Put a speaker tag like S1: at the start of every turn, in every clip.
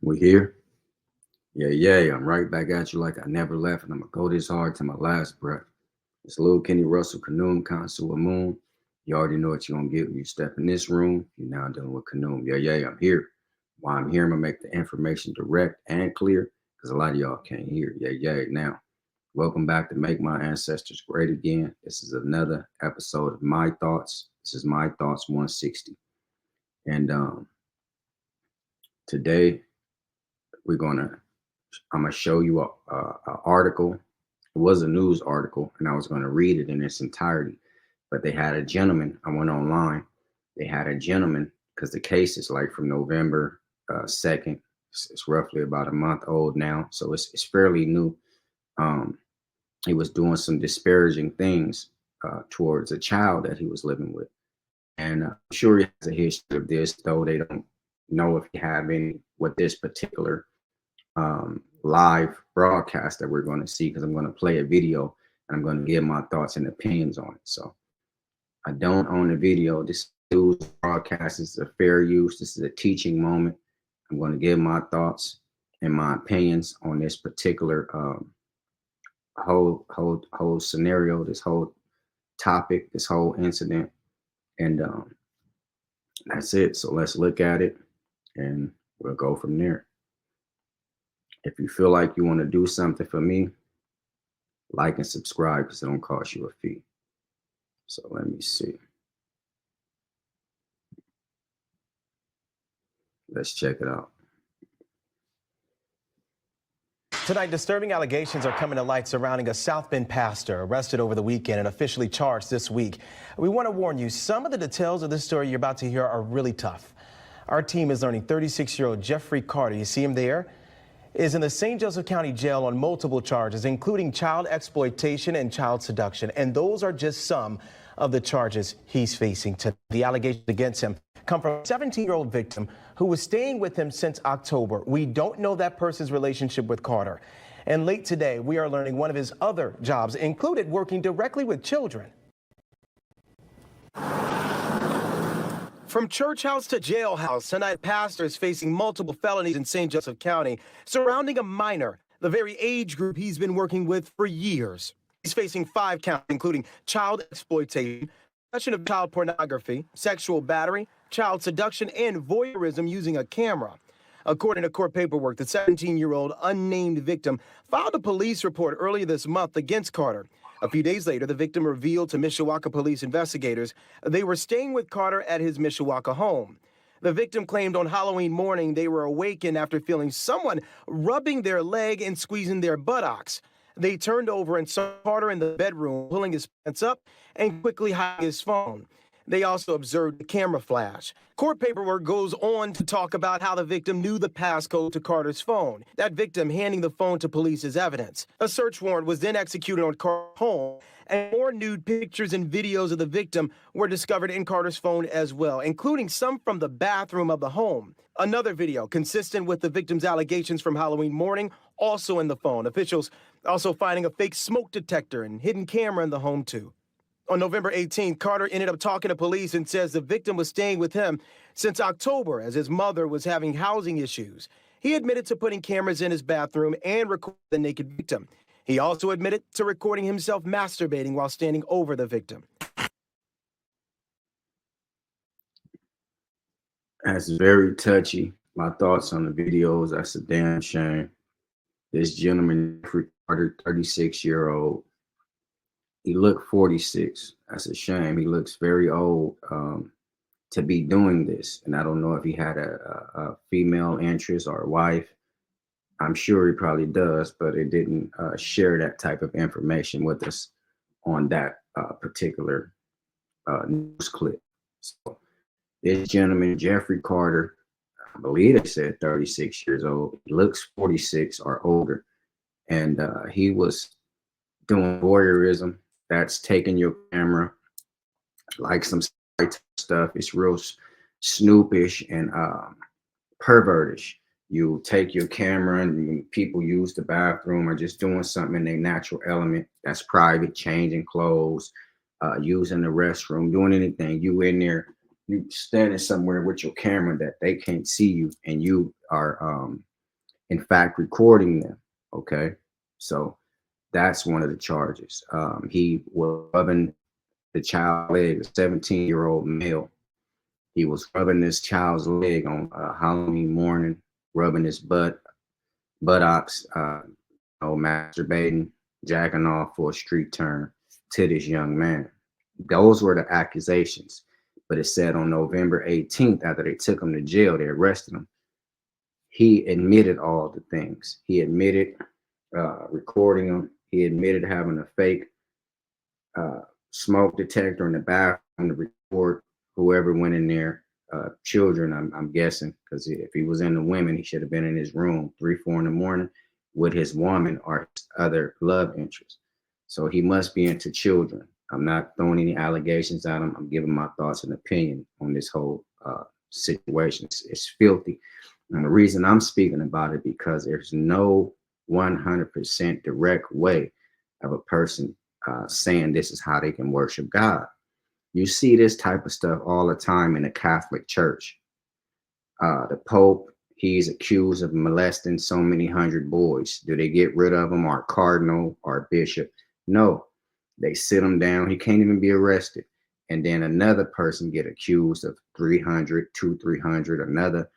S1: We here? Yeah. I'm right back at you like I never left, and I'm gonna go this hard to my last breath. It's Lil Kenny Russell Kanoom, Consul Moon. You already know what you're gonna get when you step in this room. You're now dealing with Kanoom. I'm here. While I'm here, I'm gonna make the information direct and clear because a lot of y'all can't hear. Now, welcome back to Make My Ancestors Great Again. This is another episode of My Thoughts. This is My Thoughts 160. And today we're gonna I'm gonna show you a article. It was a news article, and I was gonna read it in its entirety. But they had a gentleman. I went online. They had a gentleman because the case is like from November 2nd. It's roughly about a month old now, so it's fairly new. Um, he was doing some disparaging things towards a child that he was living with, and I'm sure he has a history of this, though they don't know if he have any with this particular live broadcast that we're going to see, because I'm going to play a video and I'm going to give my thoughts and opinions on it. So I don't own the video. This news broadcast is a fair use. This is a teaching moment. I'm going to give my thoughts and my opinions on this particular whole scenario, this whole topic, this whole incident, and that's it. So let's look at it and we'll go from there. If you feel like you want to do something for me, like and subscribe because it don't cost you a fee. So let me see. Let's check it out.
S2: Tonight, disturbing allegations are coming to light surrounding a South Bend pastor arrested over the weekend and officially charged this week. We want to warn you, some of the details of this story you're about to hear are really tough. Our team is learning 36-year-old Geoffrey Carter, you see him there, is in the St. Joseph County Jail on multiple charges, including child exploitation and child seduction. And those are just some of the charges he's facing. The allegations against him come from a 17-year-old victim who was staying with him since October. We don't know that person's relationship with Carter. And late today, we are learning one of his other jobs included working directly with children. From church house to jailhouse, tonight pastor is facing multiple felonies in St. Joseph County surrounding a minor, the very age group he's been working with for years. He's facing 5 counts, including child exploitation, possession of child pornography, sexual battery, child seduction, and voyeurism using a camera. According to court paperwork, the 17-year-old unnamed victim filed a police report earlier this month against Carter. A few days later, the victim revealed to Mishawaka police investigators they were staying with Carter at his Mishawaka home. The victim claimed on Halloween morning they were awakened after feeling someone rubbing their leg and squeezing their buttocks. They turned over and saw Carter in the bedroom pulling his pants up and quickly hiding his phone. They also observed the camera flash. Court paperwork goes on to talk about how the victim knew the passcode to Carter's phone, that victim handing the phone to police as evidence. A search warrant was then executed on Carter's home, and more nude pictures and videos of the victim were discovered in Carter's phone as well, including some from the bathroom of the home. Another video, consistent with the victim's allegations from Halloween morning, also in the phone. Officials also finding a fake smoke detector and hidden camera in the home, too. On November 18th, Carter ended up talking to police and says the victim was staying with him since October as his mother was having housing issues. He admitted to putting cameras in his bathroom and recording the naked victim. He also admitted to recording himself masturbating while standing over the victim.
S1: That's very touchy. My thoughts on the videos, that's a damn shame. This gentleman, Carter, 36-year-old, he looked 46. That's a shame. He looks very old to be doing this. And I don't know if he had a female interest or a wife. I'm sure he probably does, but it didn't share that type of information with us on that particular news clip. So this gentleman, Geoffrey Carter, I believe it said 36 years old. He looks 46 or older. And he was doing voyeurism. That's taking your camera, like some stuff. It's real snoopish and pervertish. You take your camera, and when people use the bathroom or just doing something in their natural element, that's private, changing clothes, using the restroom, doing anything. You in there, you standing somewhere with your camera that they can't see you, and you are in fact, recording them. Okay. So that's one of the charges. He was rubbing the child's leg, a 17-year-old male. He was rubbing this child's leg on Halloween morning, rubbing his buttocks, masturbating, jacking off for a street turn to this young man. Those were the accusations. But it said on November 18th, after they took him to jail, they arrested him. He admitted all the things. He admitted recording them. He admitted having a fake uh, smoke detector in the bathroom to record whoever went in there. Children, I'm guessing, because if he was into women, he should have been in his room 3, 4 in the morning with his woman or his other love interest. So he must be into children. I'm not throwing any allegations at him. I'm giving my thoughts and opinion on this whole situation. It's filthy. And the reason I'm speaking about it because there's no 100% direct way of a person saying this is how they can worship God. You see this type of stuff all the time in the Catholic Church. The Pope, he's accused of molesting so many hundred boys. Do they get rid of him or cardinal or bishop? No, they sit him down. He can't even be arrested. And then another person get accused of 300, 300, another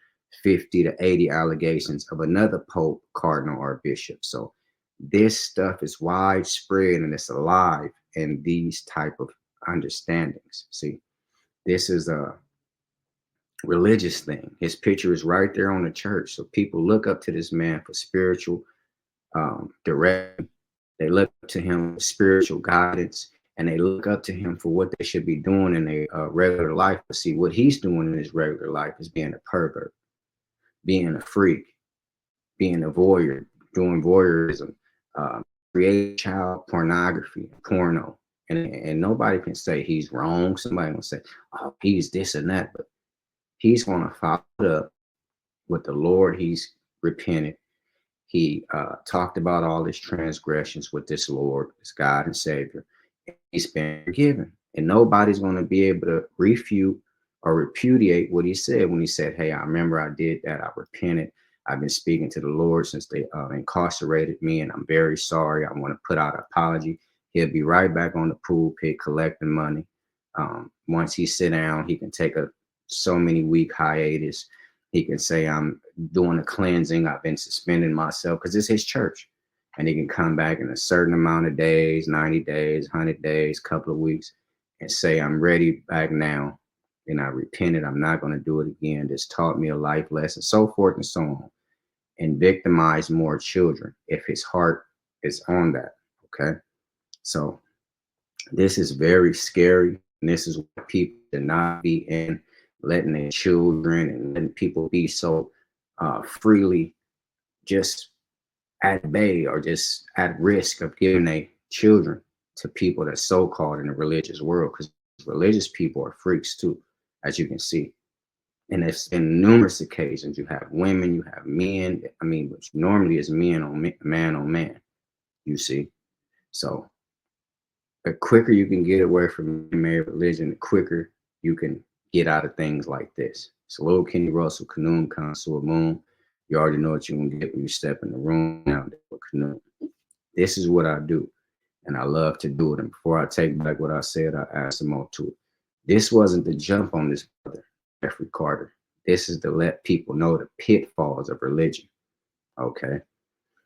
S1: 50 to 80 allegations of another Pope, cardinal, or bishop. So this stuff is widespread and it's alive in these type of understandings. See, this is a religious thing. His picture is right there on the church. So people look up to this man for spiritual direction. They look up to him for spiritual guidance, and they look up to him for what they should be doing in their regular life. But see, what he's doing in his regular life is being a pervert, being a freak, being a voyeur, doing voyeurism, create child pornography, porno. And nobody can say he's wrong. Somebody will say, oh, he's this and that. But he's going to follow it up with the Lord. He's repented. He talked about all his transgressions with this Lord, this God and Savior. He's been forgiven. And nobody's going to be able to refute or repudiate what he said when he said, hey, I remember I did that. I repented. I've been speaking to the Lord since they incarcerated me, and I'm very sorry. I want to put out an apology. He'll be right back on the pulpit collecting money. Once he sit down, he can take a so many week hiatus. He can say, I'm doing a cleansing. I've been suspending myself because it's his church. And he can come back in a certain amount of days, 90 days, 100 days, couple of weeks, and say, I'm ready back now. And I repented. I'm not going to do it again. This taught me a life lesson, so forth and so on. And victimize more children if his heart is on that. Okay. So this is very scary. And this is what people should not be in, letting their children and letting people be so freely just at bay or just at risk of giving their children to people that's so-called in the religious world, because religious people are freaks too, as you can see. And it's in numerous occasions. You have women, you have men. I mean, which normally is man on man, you see. So the quicker you can get away from married religion, the quicker you can get out of things like this. So little Kenny Russell, Canoon, Consul Moon. You already know what you're going to get when you step in the room now with Canoon. This is what I do, and I love to do it. And before I take back what I said, I add some more to it. This wasn't to jump on this brother, Geoffrey Carter. This is to let people know the pitfalls of religion. Okay?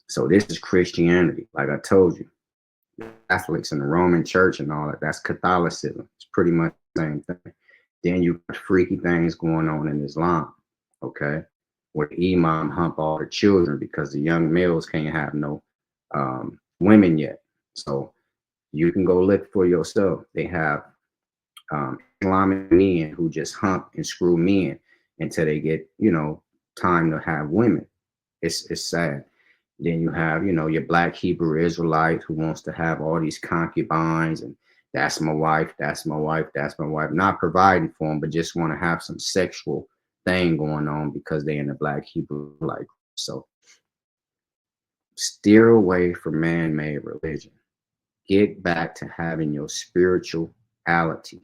S1: So this is Christianity. Like I told you, the Catholics and the Roman Church and all that, that's Catholicism. It's pretty much the same thing. Then you got freaky things going on in Islam. Okay? Where the imam hump all the children because the young males can't have no women yet. So you can go look for yourself. They have Islamic men who just hump and screw men until they get, time to have women. It's sad. Then you have, your black Hebrew Israelite who wants to have all these concubines and that's my wife, that's my wife, that's my wife, not providing for them, but just want to have some sexual thing going on because they in the black Hebrew like. So steer away from man-made religion. Get back to having your spirituality.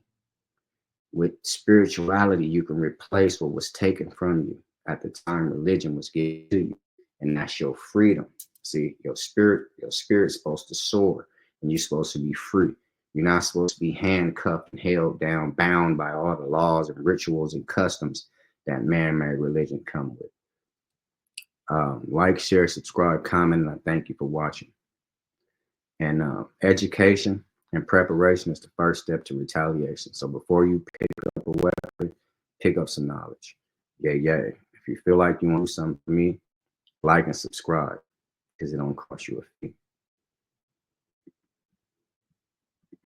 S1: With spirituality, you can replace what was taken from you at the time religion was given to you. and that's your freedom. See, your spirit's supposed to soar, and you're supposed to be free. You're not supposed to be handcuffed and held down, bound by all the laws and rituals and customs that man-made religion come with. Like, share, subscribe, comment, and I thank you for watching. And education and preparation is the first step to retaliation. So before you pick up a weapon, pick up some knowledge. Yeah. If you feel like you want to do something for me, like and subscribe, because it don't cost you a fee.